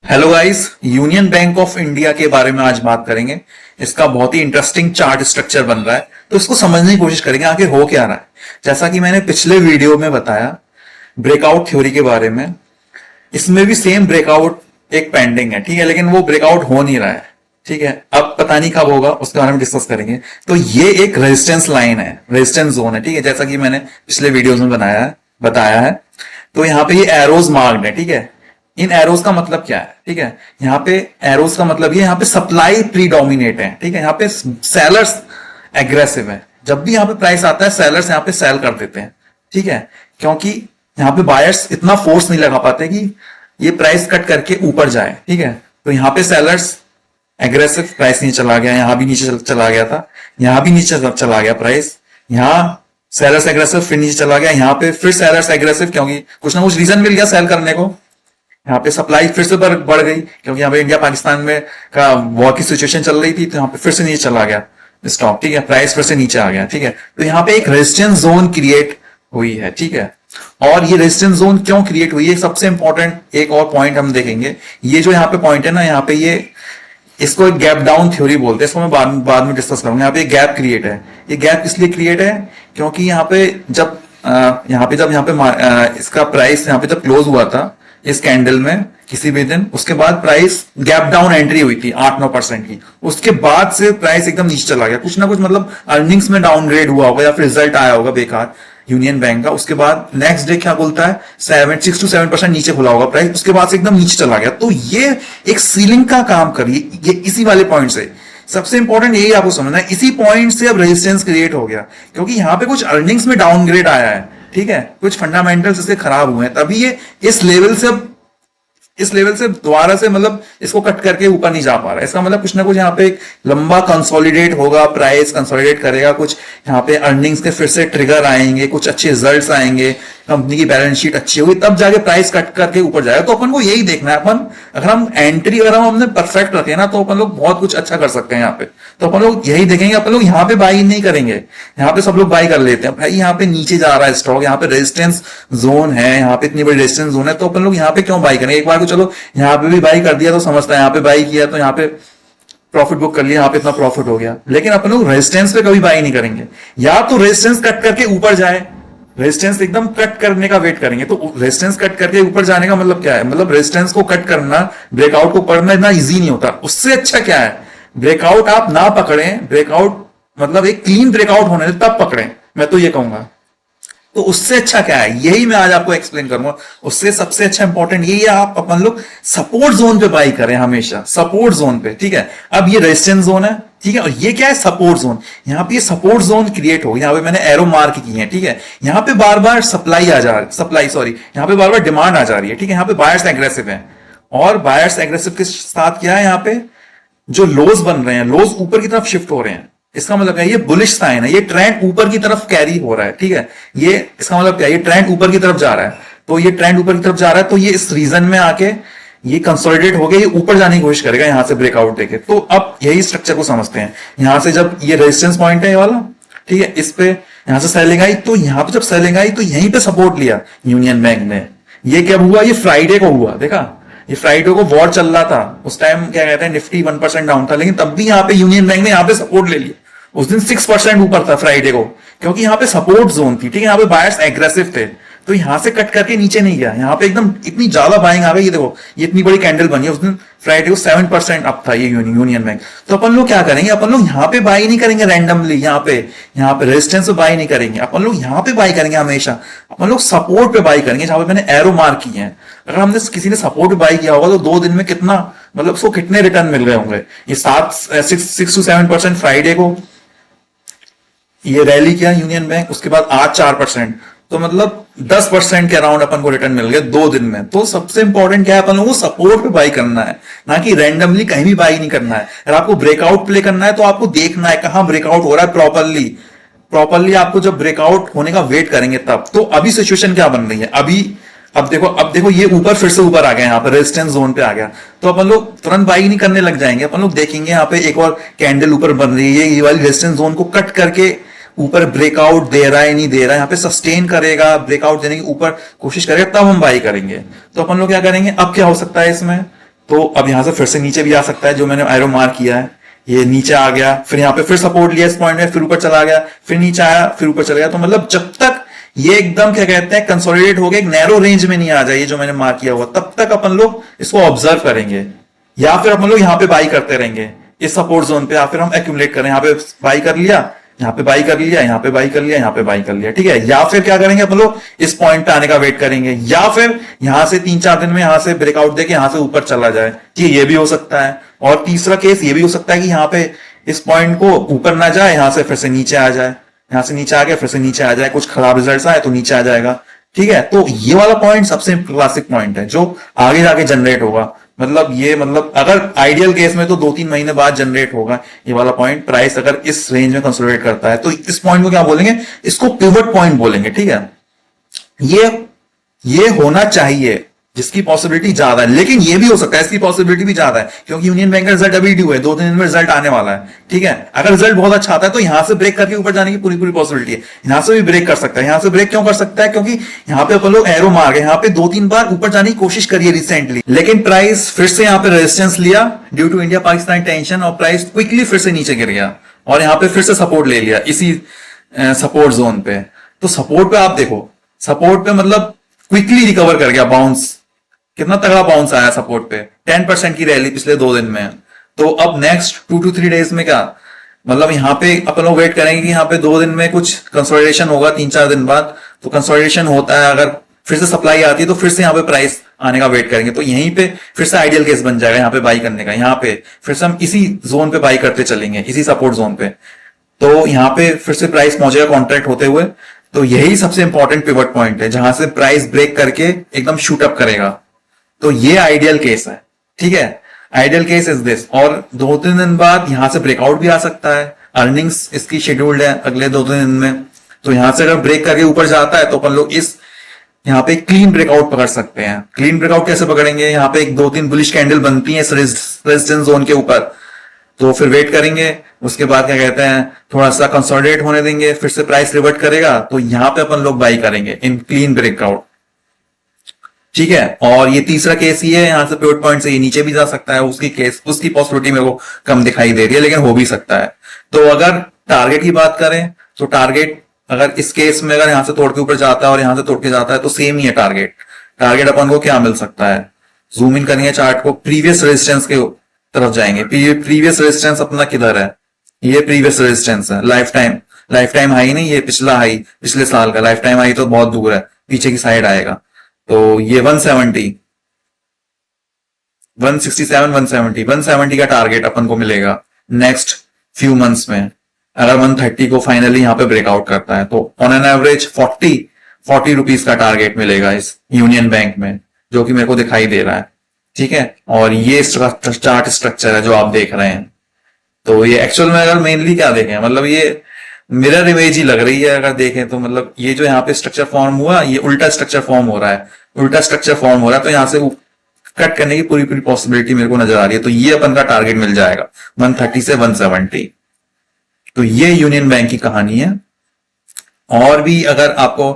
Hello guys, union bank of India के बारे में आज बात करेंगे। इसका बहुत ही इंटरेस्टिंग चार्ट स्ट्रक्चर बन रहा है, तो इसको समझने की कोशिश करेंगे आगे हो क्या रहा है। जैसा कि मैंने पिछले वीडियो में बताया ब्रेकआउट थ्योरी के बारे में, इसमें भी सेम ब्रेकआउट एक पेंडिंग है, ठीक है, लेकिन वो ब्रेकआउट हो नहीं रहा है, ठीक है। अब पता नहीं कब होगा, उसके बारे में डिस्कस करेंगे। तो ये एक रेजिस्टेंस लाइन है, रेजिस्टेंस जोन है, ठीक है, जैसा कि मैंने पिछले वीडियोस में बताया है। तो यहाँ पे ये एरोज मार्क्ड है, ठीक है। इन एरोज का मतलब क्या है, ठीक है, यहाँ पे एरोज का मतलब ये यहाँ पे सप्लाई प्रीडोमिनेट है, ठीक है, यहाँ पे सेलर्स एग्रेसिव है। जब भी यहाँ पे प्राइस आता है सेलर्स यहाँ पे सेल कर देते हैं, ठीक है, क्योंकि यहाँ पे बायर्स इतना फोर्स नहीं लगा पाते कि ये प्राइस कट करके ऊपर जाए, ठीक है। तो यहाँ पे सेलर्स एग्रेसिव, प्राइस नीचे चला गया, यहां भी नीचे चला गया था, यहां भी नीचे चला गया प्राइस, यहां सेलर्स एग्रेसिव, फिर नीचे चला गया, यहां पे फिर सेलर्स एग्रेसिव, क्योंकि कुछ ना कुछ रीजन मिल गया सेल करने को। यहाँ पे सप्लाई फिर से बढ़ गई, क्योंकि यहाँ पे इंडिया पाकिस्तान में का वॉर की सिचुएशन चल रही थी, तो यहाँ पे फिर से नीचे चला गया स्टॉक, ठीक है, प्राइस फिर से नीचे आ गया, ठीक है। तो यहाँ पे एक रेजिस्टेंस जोन क्रिएट हुई है, ठीक है। और ये रेजिस्टेंस जोन क्यों क्रिएट हुई है, सबसे इंपॉर्टेंट एक और पॉइंट हम देखेंगे। ये जो यहाँ पे पॉइंट है ना, यहाँ पे ये इसको एक गैप डाउन थ्योरी बोलते हैं, इसको मैं बाद में डिस्कस करूंगा। यहाँ पे एक गैप क्रिएट है। ये गैप इसलिए क्रिएट है क्योंकि यहाँ पे जब इसका प्राइस यहाँ पे जब क्लोज हुआ था इस कैंडल में किसी भी दिन, उसके बाद प्राइस गैप डाउन एंट्री हुई थी 8-9% की, उसके बाद से प्राइस एकदम नीचे चला गया। कुछ ना कुछ मतलब अर्निंग्स में डाउनग्रेड हुआ होगा या फिर रिजल्ट आया होगा बेकार यूनियन बैंक का। उसके बाद नेक्स्ट डे क्या बोलता है, 6-7% नीचे खुला होगा प्राइस, उसके बाद से एकदम नीचे चला गया। तो ये एक सीलिंग का काम करिए, ये इसी वाले पॉइंट से सबसे इंपॉर्टेंट यही आपको समझना है। इसी पॉइंट से अब रेजिस्टेंस क्रिएट हो गया, क्योंकि यहां पे कुछ अर्निंग्स में डाउनग्रेड आया है, ठीक है, कुछ फंडामेंटल्स इसके खराब हुए हैं, तभी ये इस लेवल से दोबारा से मतलब इसको कट करके ऊपर नहीं जा पा रहा है। इसका मतलब कुछ ना कुछ यहाँ पे एक लंबा कंसोलिडेट होगा, प्राइस कंसोलिडेट करेगा, कुछ यहाँ पे अर्निंग्स के फिर से ट्रिगर आएंगे, कुछ अच्छे रिजल्ट्स आएंगे, कंपनी की बैलेंस शीट अच्छी होगी, तब जाके प्राइस कट करके ऊपर जाएगा। तो अपन को यही देखना है। अगर हम हमने परफेक्ट रखे ना, तो अपन लोग बहुत कुछ अच्छा कर सकते हैं यहाँ पे। तो अपन लोग यही देखेंगे, अपन लोग यहाँ पे बाई नहीं करेंगे। यहाँ पे सब लोग बाई कर लेते हैं, भाई यहाँ पे नीचे जा रहा है स्टॉक, यहाँ पे रेजिस्टेंस जोन है, यहाँ पे इतनी बड़ी रेजिस्टेंस जोन है, तो अपन लोग यहाँ पे क्यों बाई करेंगे। एक बार को चलो यहाँ पे भी बाई कर दिया तो समझता है, यहाँ पे बाई किया तो यहाँ पे प्रॉफिट बुक कर लिया, यहाँ पे इतना प्रॉफिट हो गया, लेकिन अपन लोग रेजिस्टेंस पे कभी बाई नहीं करेंगे। या तो रेजिस्टेंस कट करके ऊपर जाए, रेजिस्टेंस एकदम कट करने का वेट करेंगे। तो रेजिस्टेंस कट करके ऊपर जाने का मतलब क्या है, मतलब रेजिस्टेंस को कट करना, ब्रेकआउट को पकड़ना इतना इजी नहीं होता। उससे अच्छा क्या है, ब्रेकआउट आप ना पकड़ें, ब्रेकआउट मतलब एक क्लीन ब्रेकआउट होने तब पकड़ें, मैं तो ये कहूंगा। तो उससे अच्छा क्या है, यही मैं आज आपको एक्सप्लेन करूंगा। उससे सबसे अच्छा इंपॉर्टेंट यही है, आप अपन लोग सपोर्ट जोन पे बाई करें, हमेशा सपोर्ट जोन पे, ठीक है। अब ये रेजिस्टेंस जोन है, ठीक है, और ये क्या है, सपोर्ट जोन। यहाँ पे ये सपोर्ट जोन क्रिएट हो, यहाँ पे मैंने एरो मार्क की है, ठीक है। यहाँ पे बार बार यहाँ पे बार बार डिमांड आ जा रही है, ठीक है। यहाँ पे बायर्स एग्रेसिव है, और बायर्स एग्रेसिव के साथ क्या है, यहाँ पे जो लोज बन रहे हैं, लोज ऊपर की तरफ शिफ्ट हो रहे हैं। इसका मतलब है ये बुलिश साइन है, ये ट्रेंड ऊपर की तरफ कैरी हो रहा है, ठीक है। ये इसका मतलब क्या है, ये ट्रेंड ऊपर की तरफ जा रहा है। तो ये ट्रेंड ऊपर की तरफ जा रहा है, तो ये इस रीजन में आके ये कंसोलिडेट हो गया, ये ऊपर जाने की कोशिश करेगा यहां से ब्रेकआउट देके। तो अब यही स्ट्रक्चर को समझते हैं। यहां से जब ये रेजिस्टेंस पॉइंट है ये वाला, ठीक है, इस पे यहां से सेलिंग आई, तो यहां पे जब सेलिंग आई तो यहीं पे सपोर्ट लिया यूनियन बैंक ने। ये क्या हुआ, ये फ्राइडे को हुआ, देखा, ये फ्राइडे को वॉर चल रहा था, उस टाइम क्या कहते हैं निफ्टी 1% डाउन था, लेकिन तब भी यहाँ पे यूनियन बैंक ने यहाँ पे सपोर्ट ले लिया। उस दिन 6% ऊपर था फ्राइडे को, क्योंकि यहाँ पे सपोर्ट जोन थी, ठीक है, यहाँ पे बायर्स एग्रेसिव थे। तो यहां से कट करके नीचे नहीं गया, यहाँ पे एकदम इतनी ज्यादा बाइंग आ गई। ये देखो, ये इतनी बड़ी कैंडल बनी है, उस दिन फ्राइडे को 7% अप था ये यूनियन बैंक। तो अपन लोग क्या करेंगे, अपन लोग यहाँ पे बाई नहीं करेंगे रैंडमली, यहाँ पे रेजिस्टेंस पे बाई नहीं करेंगे, अपन लोग यहाँ पे बाई करेंगे हमेशा। अपन लोग सपोर्ट पे बाई करेंगे, जहां पे मैंने एरो मार्क की है। अगर हमने किसी ने सपोर्ट पे बाई किया होगा तो 2 दिन में कितना मतलब उसको कितने रिटर्न मिल गए होंगे। ये 6-7% फ्राइडे को ये रैली किया यूनियन बैंक, उसके बाद आज 4%, तो मतलब 10% के अराउंड अपन को रिटर्न मिल गया 2 दिन में। तो सबसे इंपॉर्टेंट क्या है, अपन लोगों को सपोर्ट पे बाई करना है, ना कि रैंडमली कहीं भी बाई नहीं करना है। अगर आपको ब्रेकआउट प्ले करना है तो आपको देखना है कहां ब्रेकआउट हो रहा है प्रॉपरली आपको जब ब्रेकआउट होने का वेट करेंगे तब। तो अभी सिचुएशन क्या बन रही है, अब देखो ये ऊपर फिर से ऊपर आ गया, यहाँ पे रेजिस्टेंस जोन पे आ गया। तो अपन लोग तुरंत बाई नहीं करने लग जाएंगे, अपन लोग देखेंगे यहाँ पे एक और कैंडल ऊपर बन रही है, ये वाली रेजिस्टेंस जोन को कट करके ऊपर ब्रेकआउट दे रहा है नहीं दे रहा है, यहाँ पे सस्टेन करेगा, ब्रेकआउट देने की ऊपर कोशिश करेगा, तब हम बाई करेंगे। तो अपन लोग क्या करेंगे, अब क्या हो सकता है इसमें, तो अब यहां से फिर से नीचे भी आ सकता है, जो मैंने एरो मार्क किया है, ये नीचे आ गया, फिर यहाँ पे फिर सपोर्ट लिया इस पॉइंट में, फिर ऊपर चला गया, फिर नीचे आया, फिर ऊपर चला गया। तो मतलब जब तक ये एकदम क्या कहते हैं कंसोलिडेट हो गया, एक नैरो रेंज में नहीं आ जाए, ये जो मैंने मार्क किया हुआ, तब तक अपन लोग इसको ऑब्जर्व करेंगे, या फिर अपन लोग यहाँ पे बाई करते रहेंगे इस सपोर्ट जोन पे, या फिर हम एक्यूमुलेट करें, यहाँ पे बाई कर लिया, यहाँ पे बाई कर लिया, यहाँ पे बाई कर लिया, यहाँ पे बाई कर लिया, ठीक है। या फिर क्या करेंगे अपन लोग इस पॉइंट पे आने का वेट करेंगे, या फिर यहां से 3-4 दिन में यहां से ब्रेकआउट देके यहां से ऊपर चला जाए, कि ये भी हो सकता है। और तीसरा केस ये भी हो सकता है कि यहाँ पे इस पॉइंट को ऊपर ना जाए, यहां से फिर से नीचे आ जाए, यहां से नीचे आ गया, फिर से नीचे आ जाए, कुछ खराब रिजल्ट आए तो नीचे आ जाएगा, ठीक है। तो ये वाला पॉइंट सबसे क्लासिक पॉइंट है जो आगे जाके जनरेट होगा। मतलब ये मतलब अगर आइडियल केस में तो 2-3 महीने बाद जनरेट होगा ये वाला पॉइंट, प्राइस अगर इस रेंज में कंसोलिडेट करता है। तो इस पॉइंट को क्या बोलेंगे, इसको पिवट पॉइंट बोलेंगे, ठीक है। ये होना चाहिए, जिसकी पॉसिबिलिटी ज्यादा है, लेकिन ये भी हो सकता है इसकी पॉसिबिलिटी भी ज्यादा है, क्योंकि यूनियन बैंक का रिजल्ट अभी ड्यू है, 2-3 दिन में रिजल्ट आने वाला है, ठीक है। अगर रिजल्ट बहुत अच्छा आता है तो यहां से ब्रेक करके ऊपर जाने की पूरी पूरी पॉसिबिलिटी है, यहां से भी ब्रेक कर सकता है। यहां से ब्रेक क्यों कर सकता है, क्योंकि यहां पे अपन लोग एरो मार गए, यहां पे 2-3 बार ऊपर जाने की कोशिश करिए रिसेंटली, लेकिन प्राइस फिर से यहां पे रेजिस्टेंस लिया due to India Pakistan tension, और प्राइस क्विकली फिर से नीचे गिर गया, और यहां पे फिर से सपोर्ट ले लिया इसी सपोर्ट जोन पे। तो सपोर्ट पे आप देखो, सपोर्ट पे मतलब क्विकली रिकवर कर गया, बाउंस कितना तगड़ा बाउंस आया सपोर्ट पे, 10% की रैली पिछले 2 दिन में। तो अब नेक्स्ट 2 to 3 डेज में क्या, मतलब यहाँ पे अपन लोग वेट करेंगे कि यहाँ पे 2 दिन में कुछ कंसोलिडेशन होगा, 3-4 दिन बाद तो कंसोलिडेशन होता है, अगर फिर से सप्लाई आती है तो फिर से यहाँ पे प्राइस आने का वेट करेंगे, तो यहीं पे फिर से आइडियल केस बन जाएगा यहाँ पे बाई करने का। यहाँ पे फिर से हम इसी जोन पे बाई करते चलेंगे, इसी सपोर्ट जोन पे, तो यहाँ पे फिर से प्राइस पहुंचेगा कॉन्ट्रैक्ट होते हुए। तो यही सबसे इंपॉर्टेंट पिवट पॉइंट है, जहां से प्राइस ब्रेक करके एकदम शूट अप करेगा। तो ये आइडियल केस है, ठीक है। आइडियल केस इज दिस, और 2-3 दिन बाद यहां से ब्रेकआउट भी आ सकता है, अर्निंग्स इसकी शेड्यूल्ड है अगले 2-3 दिन में, तो यहां से अगर ब्रेक करके ऊपर जाता है तो अपन लोग इस यहाँ पे क्लीन ब्रेकआउट पकड़ सकते हैं। क्लीन ब्रेकआउट कैसे पकड़ेंगे, यहाँ पे 1-2-3 बुलिश कैंडल बनती है इस रेजिस्टेंस जोन के ऊपर, तो फिर वेट करेंगे, उसके बाद क्या कहते हैं थोड़ा सा कंसोलिडेट होने देंगे, फिर से प्राइस रिवर्ट करेगा, तो यहां पे अपन लोग बाई करेंगे इन क्लीन ब्रेकआउट, ठीक है। और ये तीसरा केस ही है, यहां से पिवट पॉइंट से ये नीचे भी जा सकता है, उसकी पॉसिबिलिटी मेरे को कम दिखाई दे रही है, लेकिन हो भी सकता है। तो अगर टारगेट की बात करें तो टारगेट अगर इस केस में अगर यहां से तोड़ के ऊपर जाता है और यहां से तोड़ के जाता है तो सेम ही है टारगेट। टारगेट अपन को क्या मिल सकता है, जूम इन करेंगे चार्ट को, प्रीवियस रेजिस्टेंस के तरफ जाएंगे। प्रीवियस रेजिस्टेंस अपना किधर है, ये प्रीवियस रेजिस्टेंस है, लाइफ टाइम हाई नहीं, ये पिछला हाई पिछले साल का, लाइफ टाइम हाई तो बहुत दूर है, पीछे की साइड आएगा। तो ये 170, 167, 170 का टारगेट अपन को मिलेगा नेक्स्ट फ्यू मंथ्स में, अगर 130 को फाइनली यहाँ पे ब्रेकआउट करता है तो ऑन एन एवरेज 40 रुपीज का टारगेट मिलेगा इस यूनियन बैंक में, जो कि मेरे को दिखाई दे रहा है, ठीक है। और ये चार्ट स्ट्रक्चर है जो आप देख रहे हैं। तो ये एक्चुअल में अगर मेनली क्या देखें, मतलब ये मिरर इमेज ही लग रही है अगर देखें तो, मतलब ये जो यहाँ पे स्ट्रक्चर फॉर्म हुआ ये उल्टा स्ट्रक्चर फॉर्म हो रहा है, तो यहाँ से कट करने की पूरी पूरी पॉसिबिलिटी मेरे को नजर आ रही है। तो ये अपन का टारगेट मिल जाएगा 130 से 170। तो ये यूनियन बैंक की कहानी है। और भी अगर आपको